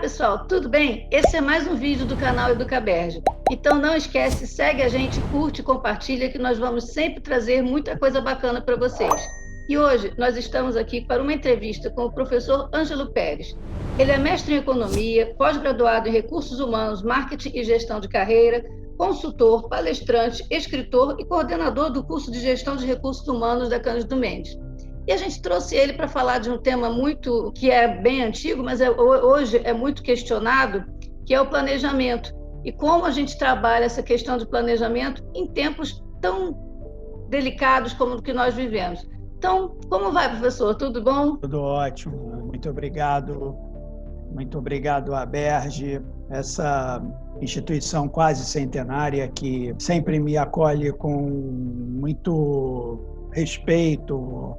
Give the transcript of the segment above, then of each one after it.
Pessoal, tudo bem? Esse é mais um vídeo do canal Educaberge. Então não esquece, segue a gente, curte e compartilha que nós vamos sempre trazer muita coisa bacana para vocês. E hoje nós estamos aqui para uma entrevista com o professor Ângelo Pérez. Ele é mestre em economia, pós-graduado em recursos humanos, marketing e gestão de carreira, consultor, palestrante, escritor e coordenador do curso de gestão de recursos humanos da Cândido Mendes. E a gente trouxe ele para falar de um tema que é bem antigo, mas hoje é muito questionado, que é o planejamento. E como a gente trabalha essa questão de planejamento em tempos tão delicados como o que nós vivemos. Então, como vai, professor? Tudo bom? Tudo ótimo. Muito obrigado. Muito obrigado à Berge, essa instituição quase centenária que sempre me acolhe com muito respeito,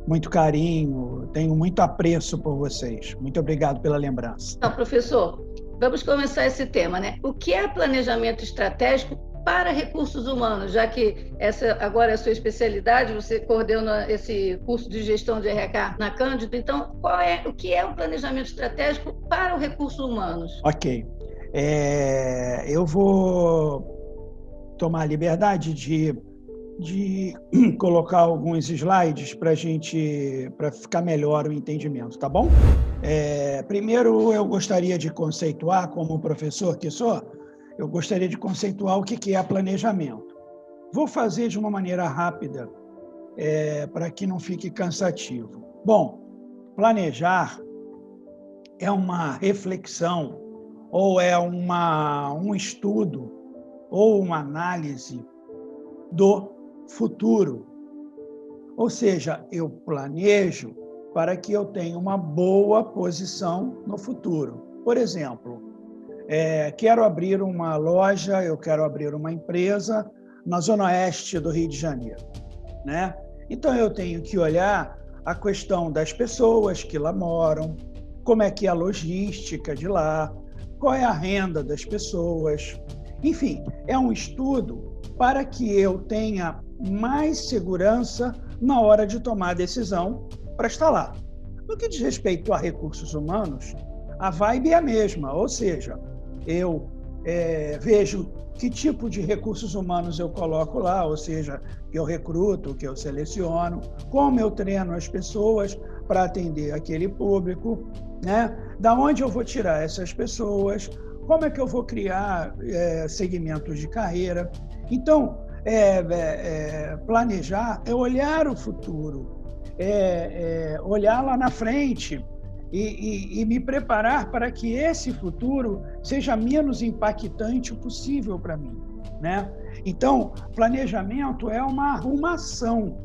muito carinho, tenho muito apreço por vocês. Muito obrigado pela lembrança. Então, professor, vamos começar esse tema, né? O que é planejamento estratégico para recursos humanos, já que essa agora é a sua especialidade, você coordena esse curso de gestão de RH na Cândido, então o que é o planejamento estratégico para os recursos humanos? Ok. Eu vou tomar a liberdade de colocar alguns slides para ficar melhor o entendimento, tá bom? Primeiro, eu gostaria de conceituar, como professor que sou, eu gostaria de conceituar o que é planejamento. Vou fazer de uma maneira rápida, para que não fique cansativo. Bom, planejar é uma reflexão, ou é um estudo, ou uma análise do futuro. Ou seja, eu planejo para que eu tenha uma boa posição no futuro. Por exemplo, quero abrir uma loja, eu quero abrir uma empresa na zona oeste do Rio de Janeiro, né? Então, eu tenho que olhar a questão das pessoas que lá moram, como é que é a logística de lá, qual é a renda das pessoas. Enfim, é um estudo para que eu tenha mais segurança na hora de tomar a decisão para estar lá. No que diz respeito a recursos humanos, a vibe é a mesma, ou seja, eu vejo que tipo de recursos humanos eu coloco lá, ou seja, que eu recruto, que eu seleciono, como eu treino as pessoas para atender aquele público, né? Da onde eu vou tirar essas pessoas, como é que eu vou criar segmentos de carreira. Então, planejar é olhar o futuro, olhar lá na frente e me preparar para que esse futuro seja menos impactante possível para mim, né? Então, planejamento é uma arrumação,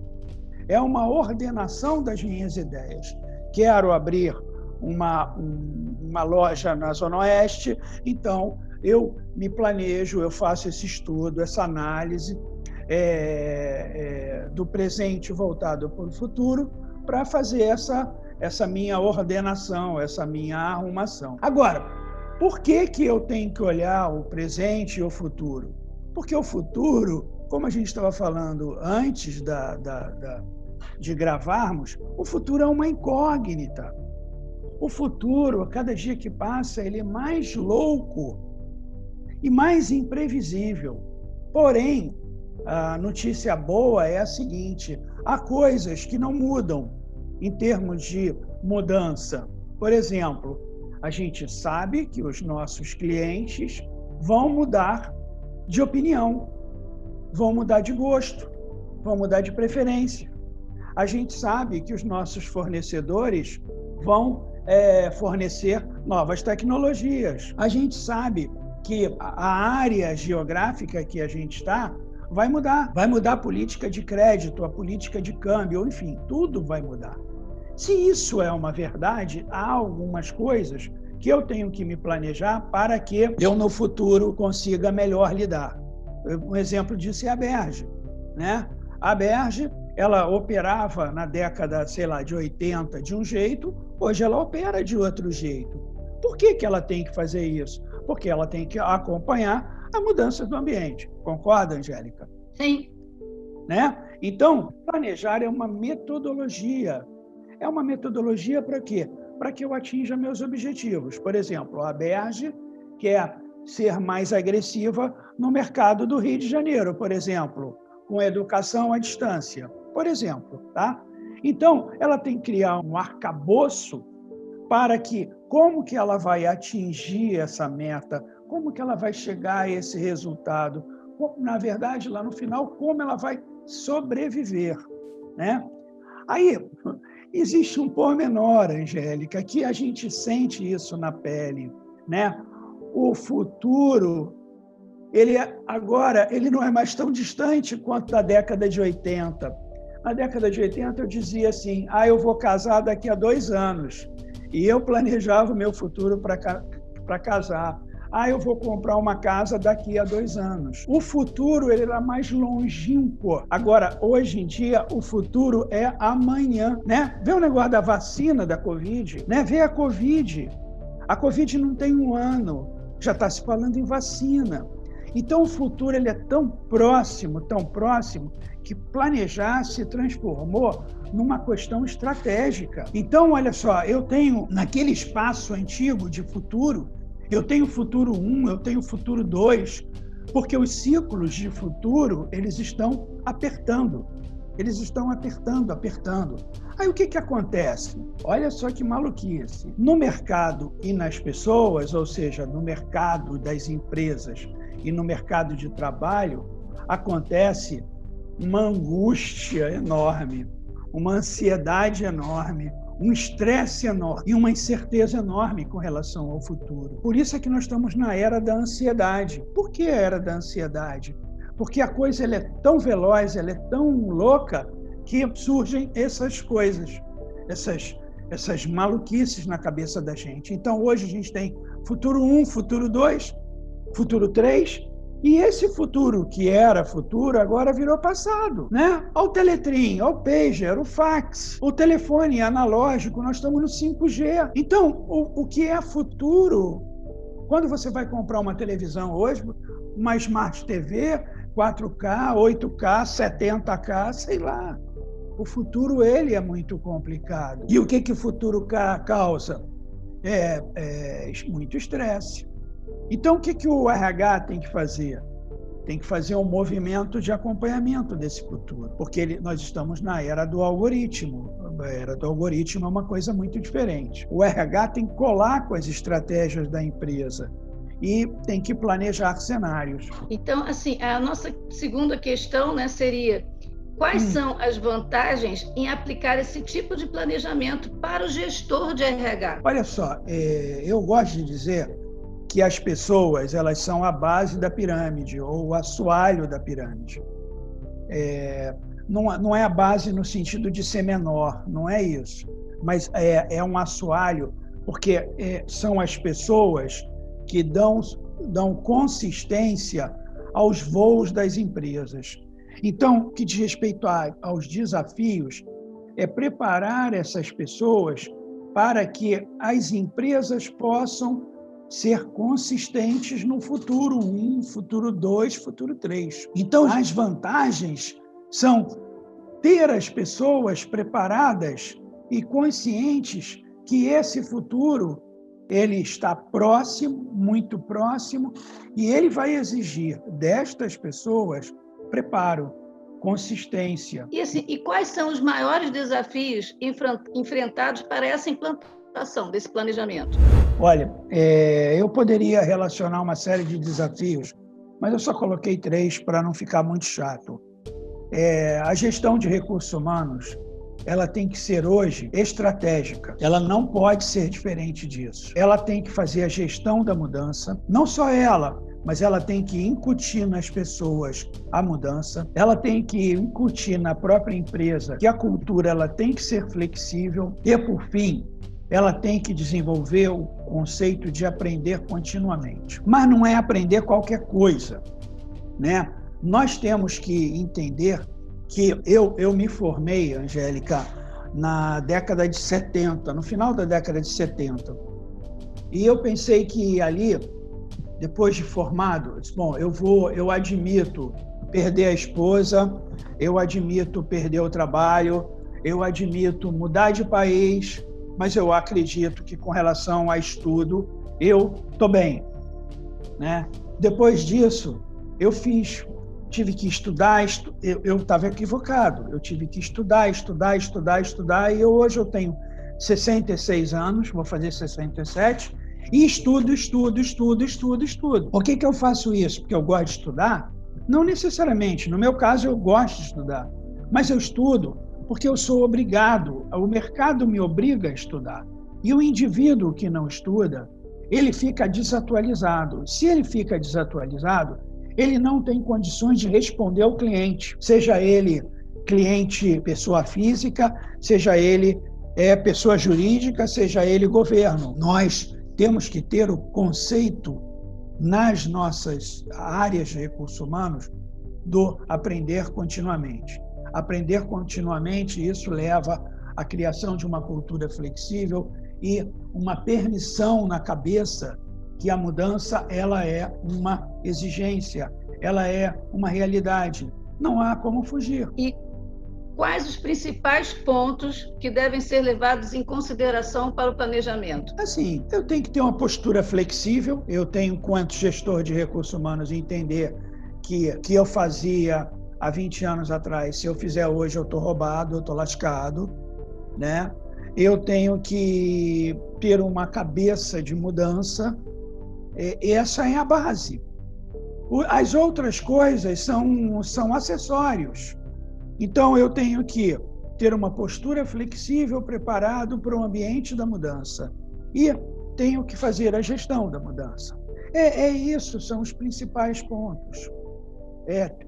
é uma ordenação das minhas ideias. Quero abrir uma loja na Zona Oeste, então eu me planejo, eu faço esse estudo, essa análise do presente voltado para o futuro para fazer essa minha ordenação, essa minha arrumação. Agora, por que eu tenho que olhar o presente e o futuro? Porque o futuro, como a gente estava falando antes de gravarmos, o futuro é uma incógnita. O futuro, a cada dia que passa, ele é mais louco e mais imprevisível. Porém, a notícia boa é a seguinte: há coisas que não mudam em termos de mudança. Por exemplo, a gente sabe que os nossos clientes vão mudar de opinião, vão mudar de gosto, vão mudar de preferência. A gente sabe que os nossos fornecedores vão fornecer novas tecnologias. A gente sabe que a área geográfica que a gente está vai mudar a política de crédito, a política de câmbio, enfim, tudo vai mudar. Se isso é uma verdade, há algumas coisas que eu tenho que me planejar para que eu, no futuro, consiga melhor lidar. Um exemplo disso é a Berge, né? A Berge, ela operava na década, de 80 de um jeito, hoje ela opera de outro jeito. Por que ela tem que fazer isso? Porque ela tem que acompanhar a mudança do ambiente. Concorda, Angélica? Sim. Né? Então, planejar é uma metodologia. É uma metodologia para quê? para que eu atinja meus objetivos. Por exemplo, a Berge quer ser mais agressiva no mercado do Rio de Janeiro, por exemplo, com educação à distância, por exemplo, tá? Então, ela tem que criar um arcabouço para que, como que ela vai atingir essa meta, como que ela vai chegar a esse resultado, na verdade, lá no final, como ela vai sobreviver, né? Aí, existe um pormenor, Angélica, que a gente sente isso na pele, né? O futuro, ele não é mais tão distante quanto da década de 80. Na década de 80, eu dizia assim, eu vou casar daqui a 2 anos. E eu planejava o meu futuro para casar. Eu vou comprar uma casa daqui a 2 anos. O futuro, ele era mais longínquo. Agora, hoje em dia, o futuro é amanhã, né? Vê o negócio da vacina da Covid, né? Vê a Covid. A Covid não tem 1 ano, já está se falando em vacina. Então, o futuro ele é tão próximo, que planejar se transformou numa questão estratégica. Então, olha só, eu tenho, naquele espaço antigo de futuro, eu tenho futuro 1, eu tenho futuro 2, porque os ciclos de futuro, eles estão apertando. Eles estão apertando. Aí o que acontece? Olha só que maluquice. No mercado e nas pessoas, ou seja, no mercado das empresas e no mercado de trabalho, acontece uma angústia enorme, uma ansiedade enorme, um estresse enorme e uma incerteza enorme com relação ao futuro. Por isso é que nós estamos na era da ansiedade. Por que a era da ansiedade? Porque a coisa ela é tão veloz, ela é tão louca, que surgem essas coisas, essas maluquices na cabeça da gente. Então, hoje a gente tem futuro 1, futuro 2, futuro 3, e esse futuro que era futuro agora virou passado, né? Olha o teletrim, olha o pager, o fax, o telefone analógico, nós estamos no 5G. Então, o que é futuro? Quando você vai comprar uma televisão hoje, uma Smart TV, 4K, 8K, 70K, sei lá. O futuro, ele é muito complicado. E o que o futuro causa? Muito estresse. Então, o que o RH tem que fazer? Tem que fazer um movimento de acompanhamento desse futuro, porque nós estamos na era do algoritmo. A era do algoritmo é uma coisa muito diferente. O RH tem que colar com as estratégias da empresa e tem que planejar cenários. Então, assim, a nossa segunda questão, né, seria quais são as vantagens em aplicar esse tipo de planejamento para o gestor de RH? Olha só, eu gosto de dizer que as pessoas, elas são a base da pirâmide, ou o assoalho da pirâmide. Não é a base no sentido de ser menor, não é isso. Mas é um assoalho, porque são as pessoas que dão consistência aos voos das empresas. Então, o que diz respeito aos desafios, é preparar essas pessoas para que as empresas possam ser consistentes no futuro 1, futuro 2, futuro 3. Então, as vantagens são ter as pessoas preparadas e conscientes que esse futuro ele está próximo, muito próximo, e ele vai exigir destas pessoas preparo, consistência. E quais são os maiores desafios enfrentados para essa implantação desse planejamento? Olha, eu poderia relacionar uma série de desafios, mas eu só coloquei 3 para não ficar muito chato. A gestão de recursos humanos, ela tem que ser hoje estratégica. Ela não pode ser diferente disso. Ela tem que fazer a gestão da mudança, não só ela, mas ela tem que incutir nas pessoas a mudança, ela tem que incutir na própria empresa que a cultura ela tem que ser flexível e, por fim, ela tem que desenvolver o conceito de aprender continuamente. Mas não é aprender qualquer coisa, né? Nós temos que entender que eu me formei, Angélica, na década de 70, no final da década de 70. E eu pensei que ali, depois de formado, eu disse, bom, eu admito perder a esposa, eu admito perder o trabalho, eu admito mudar de país, mas eu acredito que, com relação a estudo, eu estou bem, né? Depois disso, tive que estudar, eu estava equivocado, eu tive que estudar, e hoje eu tenho 66 anos, vou fazer 67, e estudo. Por que eu faço isso? Porque eu gosto de estudar? Não necessariamente, no meu caso eu gosto de estudar, mas eu estudo porque eu sou obrigado, o mercado me obriga a estudar. E o indivíduo que não estuda, ele fica desatualizado. Se ele fica desatualizado, ele não tem condições de responder ao cliente, seja ele cliente pessoa física, seja ele pessoa jurídica, seja ele governo. Nós temos que ter o conceito nas nossas áreas de recursos humanos do aprender continuamente. Aprender continuamente, isso leva à criação de uma cultura flexível e uma permissão na cabeça que a mudança ela é uma exigência, ela é uma realidade. Não há como fugir. E quais os principais pontos que devem ser levados em consideração para o planejamento? Assim, eu tenho que ter uma postura flexível. Eu tenho, enquanto gestor de recursos humanos, entender que eu fazia há 20 anos atrás, se eu fizer hoje, eu estou roubado, eu estou lascado, né? Eu tenho que ter uma cabeça de mudança. Essa é a base. As outras coisas são acessórios. Então, eu tenho que ter uma postura flexível, preparado para o ambiente da mudança. E tenho que fazer a gestão da mudança. Isso, são os principais pontos.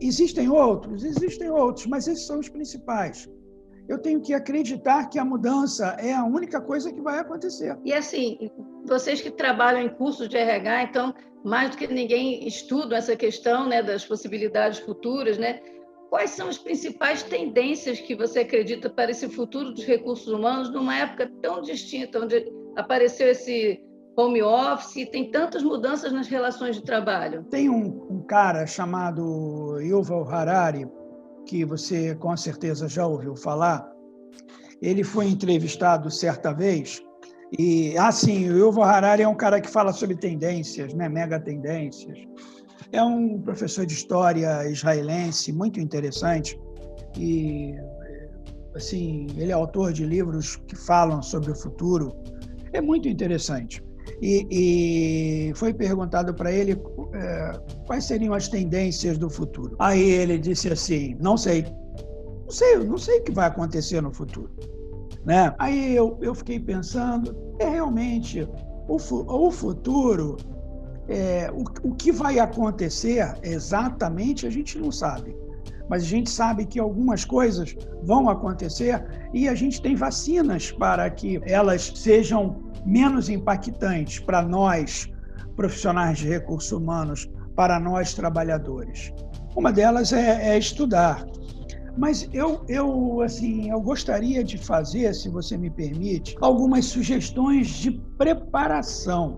Existem outros, mas esses são os principais. Eu tenho que acreditar que a mudança é a única coisa que vai acontecer. E assim, vocês que trabalham em cursos de RH, então, mais do que ninguém estudam essa questão, né, das possibilidades futuras, né? Quais são as principais tendências que você acredita para esse futuro dos recursos humanos numa época tão distinta, onde apareceu esse home office e tem tantas mudanças nas relações de trabalho? Tem um cara chamado Yuval Harari, que você com certeza já ouviu falar. Ele foi entrevistado certa vez e, o Yuval Harari é um cara que fala sobre tendências, né, mega tendências. É um professor de história israelense muito interessante e, assim, ele é autor de livros que falam sobre o futuro. É muito interessante. E foi perguntado para ele quais seriam as tendências do futuro. Aí ele disse assim, não sei o que vai acontecer no futuro, né? Aí eu fiquei pensando, realmente, o futuro, o que vai acontecer exatamente a gente não sabe, mas a gente sabe que algumas coisas vão acontecer e a gente tem vacinas para que elas sejam menos impactantes para nós, profissionais de recursos humanos, para nós, trabalhadores. Uma delas é estudar. Mas eu gostaria de fazer, se você me permite, algumas sugestões de preparação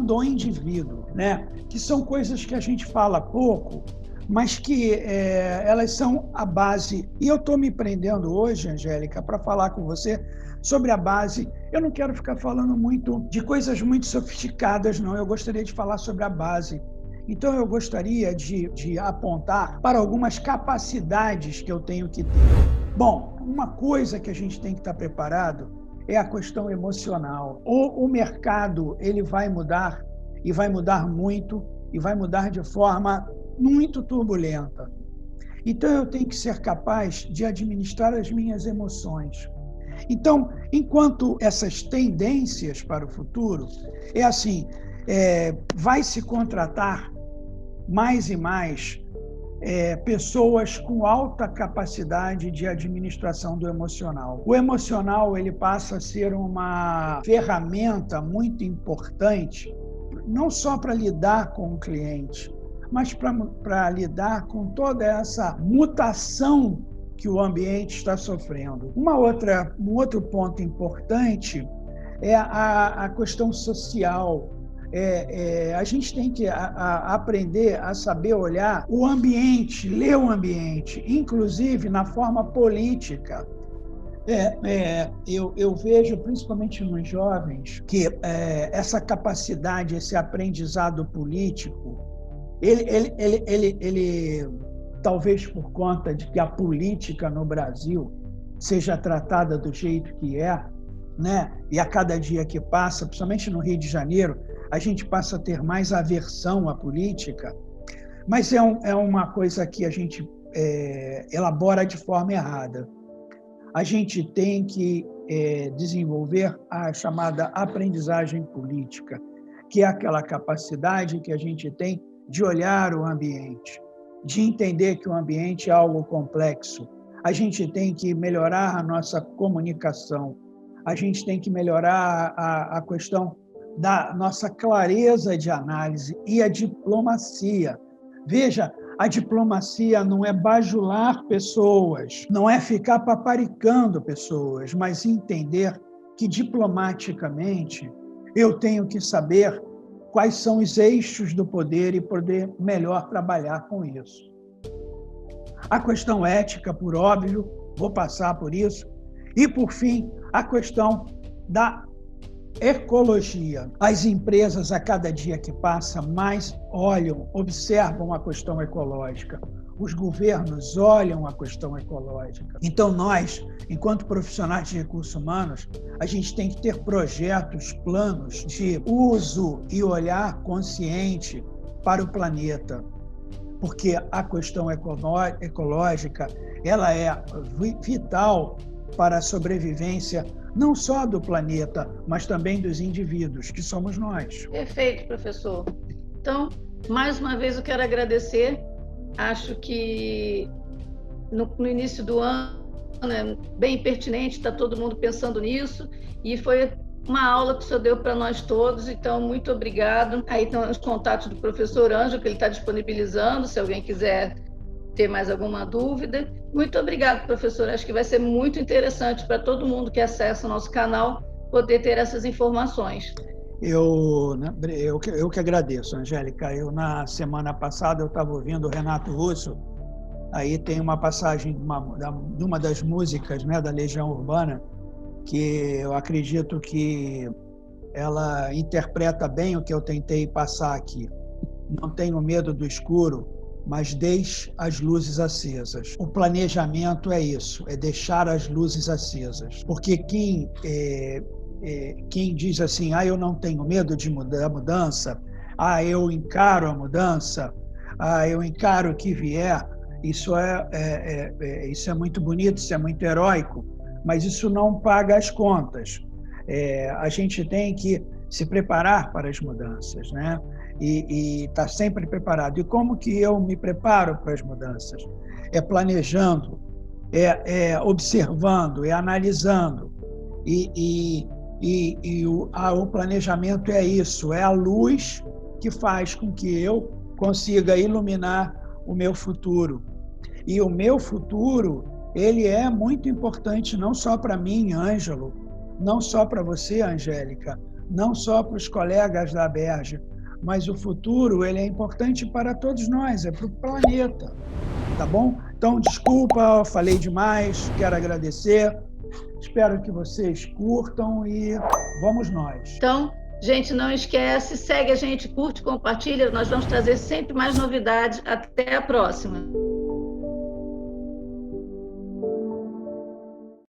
do indivíduo, né? Que são coisas que a gente fala pouco, mas que elas são a base. E eu estou me prendendo hoje, Angélica, para falar com você sobre a base. Eu não quero ficar falando muito de coisas muito sofisticadas, não. Eu gostaria de falar sobre a base. Então, eu gostaria de apontar para algumas capacidades que eu tenho que ter. Bom, uma coisa que a gente tem que estar preparado é a questão emocional. O mercado ele vai mudar, e vai mudar muito, e vai mudar de forma muito turbulenta. Então, eu tenho que ser capaz de administrar as minhas emoções. Então, enquanto essas tendências para o futuro, vai se contratar mais e mais pessoas com alta capacidade de administração do emocional. O emocional ele passa a ser uma ferramenta muito importante, não só para lidar com o cliente, mas para lidar com toda essa mutação que o ambiente está sofrendo. Um outro ponto importante é a questão social. A gente tem que aprender a saber olhar o ambiente, ler o ambiente, inclusive na forma política. Eu vejo, principalmente nos jovens, que essa capacidade, esse aprendizado político, ele, talvez por conta de que a política no Brasil seja tratada do jeito que é, né? E a cada dia que passa, principalmente no Rio de Janeiro, a gente passa a ter mais aversão à política, mas é uma coisa que a gente elabora de forma errada. A gente tem que desenvolver a chamada aprendizagem política, que é aquela capacidade que a gente tem de olhar o ambiente, de entender que o ambiente é algo complexo. A gente tem que melhorar a nossa comunicação, a gente tem que melhorar a questão da nossa clareza de análise e a diplomacia. Veja, a diplomacia não é bajular pessoas, não é ficar paparicando pessoas, mas entender que diplomaticamente eu tenho que saber quais são os eixos do poder e poder melhor trabalhar com isso. A questão ética, por óbvio, vou passar por isso. E, por fim, a questão da ecologia. As empresas, a cada dia que passa, mais observam a questão ecológica. Os governos olham a questão ecológica. Então, nós, enquanto profissionais de recursos humanos, a gente tem que ter projetos, planos de uso e olhar consciente para o planeta, porque a questão ecológica ela é vital para a sobrevivência não só do planeta, mas também dos indivíduos, que somos nós. Perfeito, professor. Então, mais uma vez eu quero agradecer. Acho que no início do ano é bem pertinente, está todo mundo pensando nisso, e foi uma aula que o senhor deu para nós todos, então muito obrigado. Aí estão os contatos do professor Ângelo, que ele está disponibilizando, se alguém quiser ter mais alguma dúvida. Muito obrigado, professor. Acho que vai ser muito interessante para todo mundo que acessa o nosso canal poder ter essas informações. Eu que agradeço, Angélica. Na semana passada, eu estava ouvindo o Renato Russo, aí tem uma passagem de uma das músicas, né, da Legião Urbana, que eu acredito que ela interpreta bem o que eu tentei passar aqui. Não tenho medo do escuro, mas deixe as luzes acesas. O planejamento é isso, é deixar as luzes acesas. Porque quem diz assim, eu não tenho medo da mudança, eu encaro a mudança, eu encaro o que vier, isso é muito bonito, isso é muito heróico, mas isso não paga as contas. A gente tem que se preparar para as mudanças, né? E estar sempre preparado. E como que eu me preparo para as mudanças? É planejando, observando, analisando. O planejamento é isso, é a luz que faz com que eu consiga iluminar o meu futuro. E o meu futuro, ele é muito importante não só para mim, Ângelo, não só para você, Angélica, não só para os colegas da Aberj, mas o futuro ele é importante para todos nós, é para o planeta, tá bom? Então, desculpa, falei demais, quero agradecer, espero que vocês curtam e vamos nós. Então, gente, não esquece, segue a gente, curte, compartilha, nós vamos trazer sempre mais novidades. Até a próxima.